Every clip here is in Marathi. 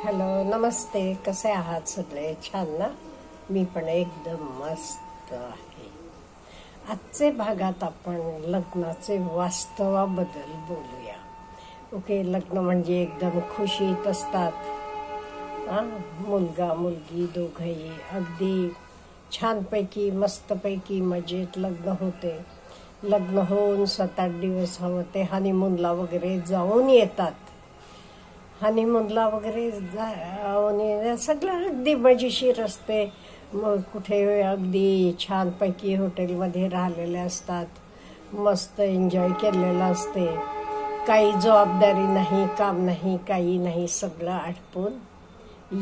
हॅलो, नमस्ते. कसे आहात सगळे? छान ना? मी पण एकदम मस्त आहे. आजचे भागात आपण लग्नाचे वास्तवाबद्दल बोलूया. ओके, लग्न म्हणजे एकदम खुशीत असतात. मुलगा मुलगी दोघंही अगदी छानपैकी मस्तपैकी मजेत लग्न होते. लग्न होऊन 7-8 दिवस हवं ते हनीमूनला वगैरे जाऊन येतात. हनीमूनला वगैरे जाऊन सगळं अगदी मजेशीर असते. मग कुठे अगदी छानपैकी हॉटेलमध्ये राहिलेले असतात. मस्त एन्जॉय केलेलं असते. काही जबाबदारी नाही, काम नाही, काही नाही. सगळं आटपून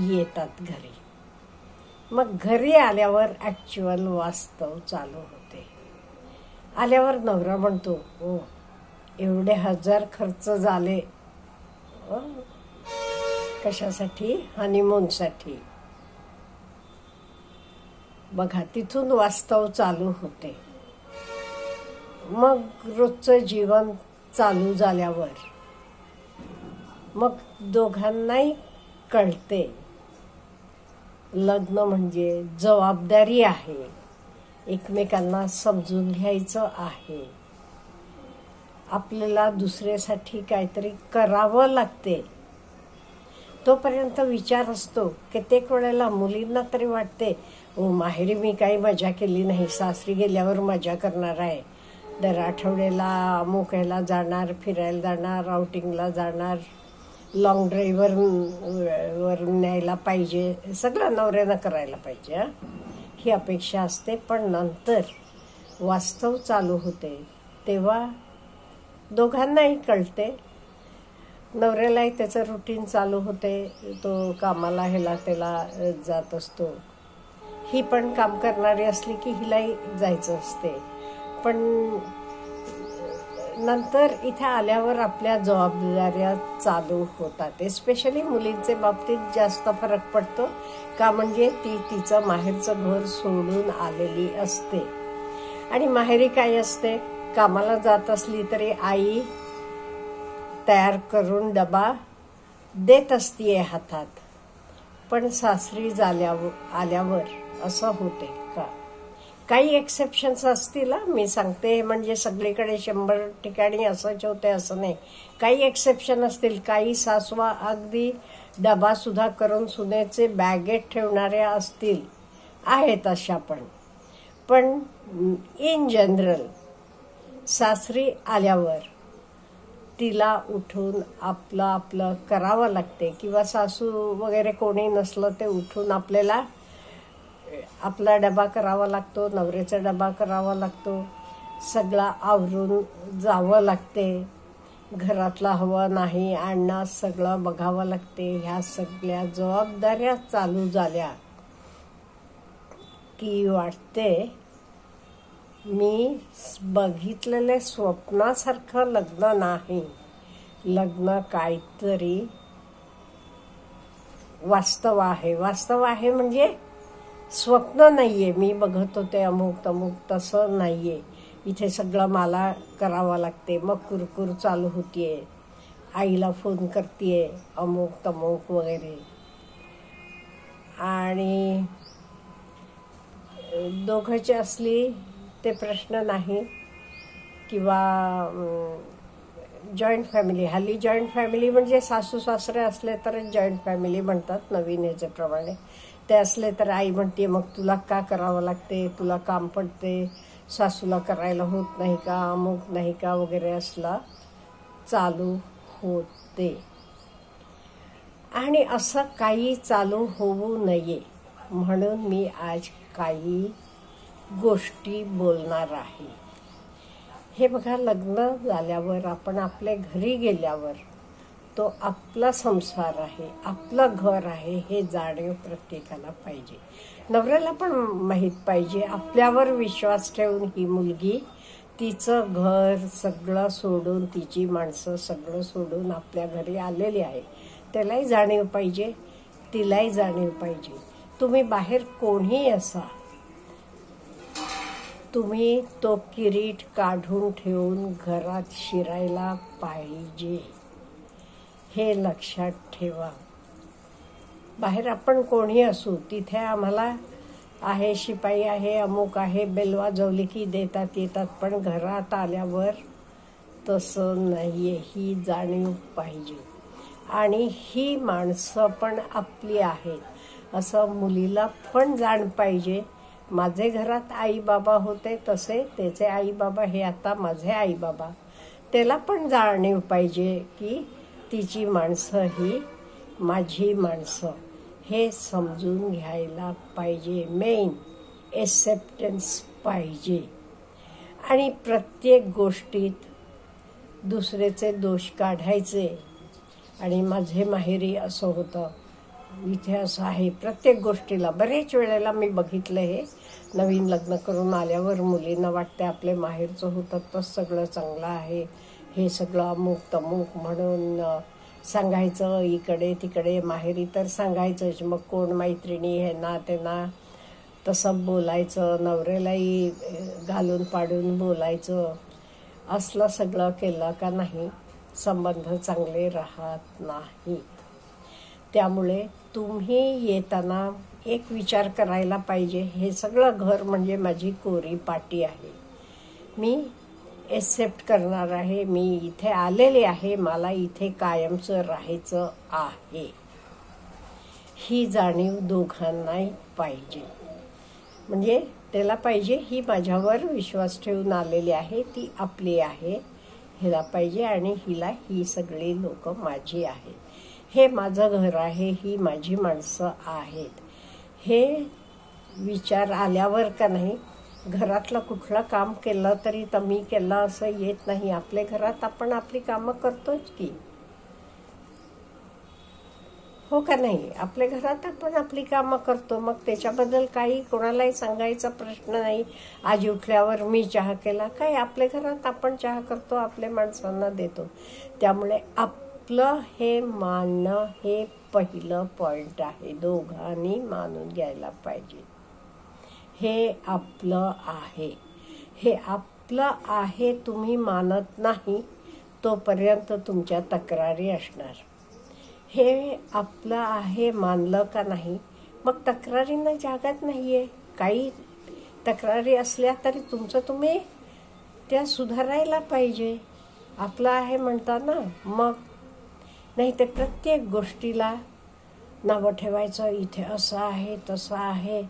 येतात घरी. मग घरी आल्यावर ॲक्च्युअल वास्तव चालू होते. आल्यावर नवरा म्हणतो, ओ एवढे 1000 खर्च झाले. कशासाठी? हनीमूनसाठी. बघा, तिथून वास्तव चालू होते. मग रोजचं जीवन चालू झाल्यावर मग दोघांनाही कळते लग्न म्हणजे जबाबदारी आहे. एकमेकांना समजून घ्यायचं आहे. आपल्याला दुसऱ्यासाठी काहीतरी करावं लागते. तोपर्यंत विचार असतो. कित्येक वेळेला मुलींना तरी वाटते, ओ माहेरी मी काही मजा केली नाही, सासरी गेल्यावर मजा करणार आहे. दर आठवड्याला अमुक ह्याला जाणार, फिरायला जाणार, आउटिंगला जाणार, लॉंग ड्राईव्हवर न्यायला पाहिजे. सगळं नवऱ्यानं करायला पाहिजे. ही अपेक्षा असते. पण नंतर वास्तव चालू होते तेव्हा दोघांनाही कळते. नवऱ्यालाही त्याचं रुटीन चालू होते. तो कामाला ह्याला त्याला जात असतो. ही पण काम करणारी असली की हिलाही जायचं असते. पण नंतर इथे आल्यावर आपल्या जबाबदाऱ्या चालू होतात. एस्पेशली मुलींचे बाबतीत जास्त फरक पडतो. का म्हणजे ती तिचं माहेरचं घर सोडून आलेली असते. आणि माहेरी काय असते? कामाला जात असली तरी आई तयार करून डबा देत असतीये हातात. पण सासरी आल्यावर असं होते का? काही एक्सेप्शन्स असतील. मी सांगते म्हणजे सगळीकडे 100 ठिकाणी असंच होते असं नाही. काही एक्सेप्शन असतील. काही सासवा अगदी डबा सुद्धा करून सुनेचे बॅगेत ठेवणाऱ्या असतील. आहेत अशा पण इन जनरल सासरी आल्यावर तिला उठून आपलं करावं लागते. किंवा सासू वगैरे कोणी नसलं ते उठून आपल्याला आपला डबा करावा लागतो, नवऱ्याचा डबा करावा लागतो. सगळं आवरून जावं लागते. घरातला हवं नाही आणणं सगळं बघावं लागते. ह्या सगळ्या जबाबदाऱ्या चालू झाल्या की वाटते मी बघितलेले स्वप्नासारखं लग्न नाही. लग्न काहीतरी वास्तव आहे. वास्तव आहे म्हणजे स्वप्न नाहीये. मी बघत होते अमुक तमुक तसं नाहीये. इथे सगळं मला करावं लागते. मग कुरकुर चालू होतीये. आईला फोन करतीये अमुक तमुक वगैरे. आणि दोघंची असली ते प्रश्न नाही. किंवा जॉईंट फॅमिली. हल्ली जॉईंट फॅमिली म्हणजे सासू सासरे असले तर जॉईंट फॅमिली म्हणतात नवीन ह्याच्याप्रमाणे. ते असले तर आई म्हणते मग तुला का करावं लागते, तुला काम पडते, सासूला करायला होत नाही का, अमुक नाही का वगैरे असला चालू होते. आणि असं काही चालू होऊ नये म्हणून मी आज काही गोष्टी बोलणार आहे. हे बघा, लग्न झाल्यावर आपण आपल्या घरी गेल्यावर तो आपला संसार आहे, आपलं घर आहे हे जाणीव प्रत्येकाला पाहिजे. नवऱ्याला पण माहीत पाहिजे. आपल्यावर विश्वास ठेवून ही मुलगी तिचं घर सगळं सोडून, तिची माणसं सगळं सोडून आपल्या घरी आलेली आहे. त्यालाही जाणीव पाहिजे, तिलाही जाणीव पाहिजे. तुम्ही बाहेर कोणीही असा, तुम्ही तो किरीट काढून ठेवून घरात शिरायला पाहिजे. हे लक्षात ठेवा. बाहेर आपण कोणी असू, तिथे आम्हाला आहे, शिपाई आहे, अमुक आहे, बेल वाजवली की देतात येतात, पण घरात आल्यावर तसं नाही आहे. ही जाणीव पाहिजे. आणि ही माणसं पण आपली आहेत असं मुलीला पण जाण पाहिजे. माझे घरात आई बाबा होते, तसे त्याचे आई बाबा हे आता माझे आई बाबा. त्याला पण जाणीव पाहिजे की तिची माणसं ही माझी माणसं, हे समजून घ्यायला पाहिजे. मेन एक्सेप्टन्स पाहिजे. आणि प्रत्येक गोष्टीत दुसऱ्याचे दोष काढायचे. आणि माझे माहेरी असं होतं, इथे असं आहे, प्रत्येक गोष्टीला. बरेच वेळेला मी बघितलं हे. नवीन लग्न करून आल्यावर मुलींना वाटते आपले माहेरचं होतं तर सगळं चांगलं आहे, हे सगळं अमुक तमुक म्हणून सांगायचं. इकडे तिकडे माहेरी तर सांगायचंच. मग कोण मैत्रिणी हे ना ते ना तसं बोलायचं, नवऱ्यालाही घालून पाडून बोलायचं. असलं सगळं केलं का नाही, संबंध चांगले राहत नाहीत. त्यामुळे तुम्ही येताना एक विचार करायला पाहिजे, हे सगळं घर म्हणजे माझी कोरी पाटी आहे. मी एक्सेप्ट करणार आहे, मी इथे आलेले आहे, मला इथे कायमचं राहायचं आहे. ही जाणीव दोघांनाही पाहिजे. म्हणजे त्याला पाहिजे ही माझ्यावर विश्वास ठेवून आलेली आहे, ती आपली आहे, हिला पाहिजे. आणि हिला ही सगळी लोक माझी आहेत, हे माझं घर आहे, ही माझी माणसं आहेत. हे विचार आल्यावर का नाही, घरातलं कुठलं काम केलं तरी तर मी केलं असं येत नाही. आपल्या घरात आपण आपली कामं करतोच की, हो का नाही? आपल्या घरात आपण आपली कामं करतो. मग त्याच्याबद्दल काही कोणालाही सांगायचा प्रश्न नाही. आज उठल्यावर मी चहा केला, काय आपल्या घरात आपण चहा करतो, आपल्या माणसांना देतो. त्यामुळे आपलं हे मानणं हे पहिलं पॉइंट आहे. दोघांनी मानून घ्यायला पाहिजे. हे आपलं आहे, हे आपलं आहे. तुम्ही मानत नाही तोपर्यंत तुमच्या तक्रारी असणार. हे आपलं आहे मानलं का नाही, मग तक्रारींना जागत नाही आहे. काही तक्रारी असल्या तरी तुमचं तुम्ही त्या सुधारायला पाहिजे. आपलं आहे म्हणता ना, मग नाही ते प्रत्येक गोष्टीला नावं ठेवायचं, इथे असं आहे तसं आहे,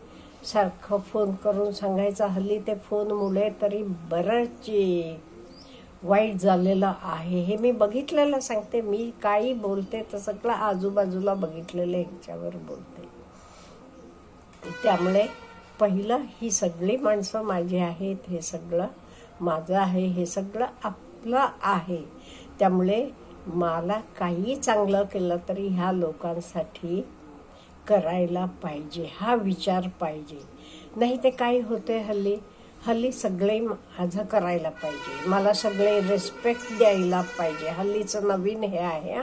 सारखं फोन करून सांगायचं. हल्ली ते फोनमुळे तरी बरंच वाईट झालेलं आहे. हे मी बघितलेलं सांगते. मी काही बोलते तर सगळं आजूबाजूला बघितलेलं ह्याच्यावर बोलते. त्यामुळे पहिलं ही सगळी माणसं माझी आहेत, हे सगळं माझं आहे, हे सगळं आपलं आहे. त्यामुळे मला काही चांगलं केलं तरी ह्या लोकांसाठी करायला पाहिजे, हा विचार पाहिजे. नाही ते काय होते, हल्ली सगळे माझं करायला पाहिजे, मला सगळे रिस्पेक्ट द्यायला पाहिजे. हल्लीचं नवीन हे आहे,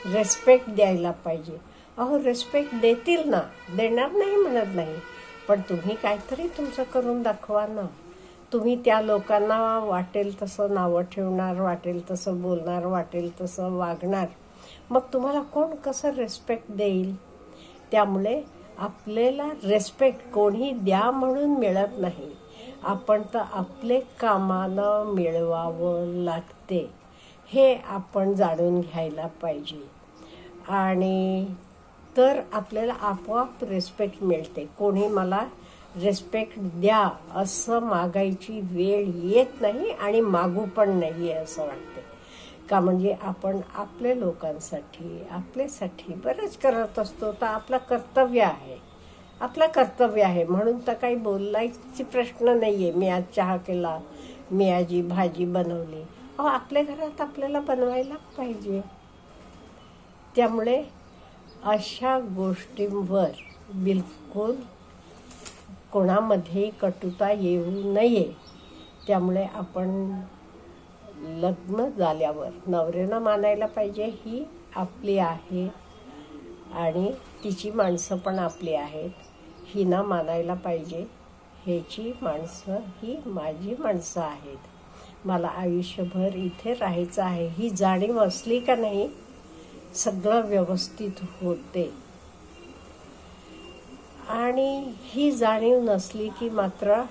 रिस्पेक्ट द्यायला पाहिजे. अहो रिस्पेक्ट देतील ना, देणार नाही म्हणत नाही, पण तुम्ही काहीतरी तुमचं करून दाखवा ना. तुम्ही त्या लोकांना वाटेल तसं नावं ठेवणार, वाटेल तसं बोलणार, वाटेल तसं वागणार, मग तुम्हाला कोण कसं रिस्पेक्ट देईल? त्यामुळे आपल्याला रिस्पेक्ट कोणी द्या म्हणून मिळत नाही, आपण तर आपले कामानं मिळवावं लागते. हे आपण जाणून घ्यायला पाहिजे. आणि तर आपल्याला आपोआप रिस्पेक्ट मिळते. कोणी मला रिस्पेक्ट द्या असं मागायची वेळ येत नाही आणि मागू पण नाही आहे असं वाटते. का म्हणजे आपण आपल्या लोकांसाठी, आपल्यासाठी बरंच करत असतो. तर आपलं कर्तव्य आहे, आपलं कर्तव्य आहे म्हणून तर काही बोलायची प्रश्न नाही आहे. मी आज चहा केला, मी आज भाजी बनवली, अहो आपल्या घरात आपल्याला बनवायला पाहिजे. त्यामुळे अशा गोष्टींवर बिलकुल कोणामध्ये कटुता येऊ नये. त्यामुळे आपण लग्न झाल्यावर नवऱ्यानं मानायला पाहिजे ही आपली आहे आणि तिची माणसं पण आपली आहेत. हिनं मानायला पाहिजे ह्याची माणसं ही माझी माणसं आहेत, मला आयुष्यभर इथे राहायचं आहे. ही जाणीव असली का नाही सगळं व्यवस्थित होते. आणि ही जाणीव नसली की मात्र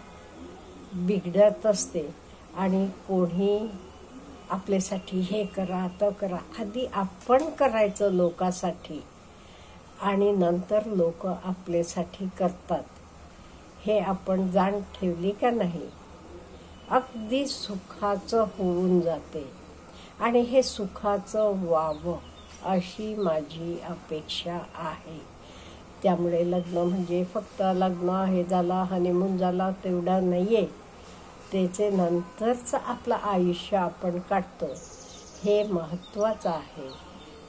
बिघडत असते आणि कोणी आपल्यासाठी हे करा तर करा, आधी आपण करायचं लोकांसाठी आणि नंतर लोक आपल्यासाठी करतात, हे आपण जाण ठेवली का नाही, अगदी सुखाचं होऊन जाते आणि हे सुखाचं व्हावं अशी माझी अपेक्षा आहे. त्यामुळे लग्न म्हणजे फक्त लग्न हे झालं, हनीमून झाला तेवढं नाही आहे, त्याचे नंतरचं आपलं आयुष्य आपण काढतो हे महत्त्वाचं आहे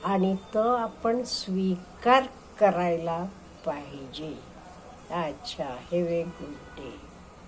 आणि तो आपण स्वीकार करायला पाहिजे. अच्छा, हॅव ए गुड डे.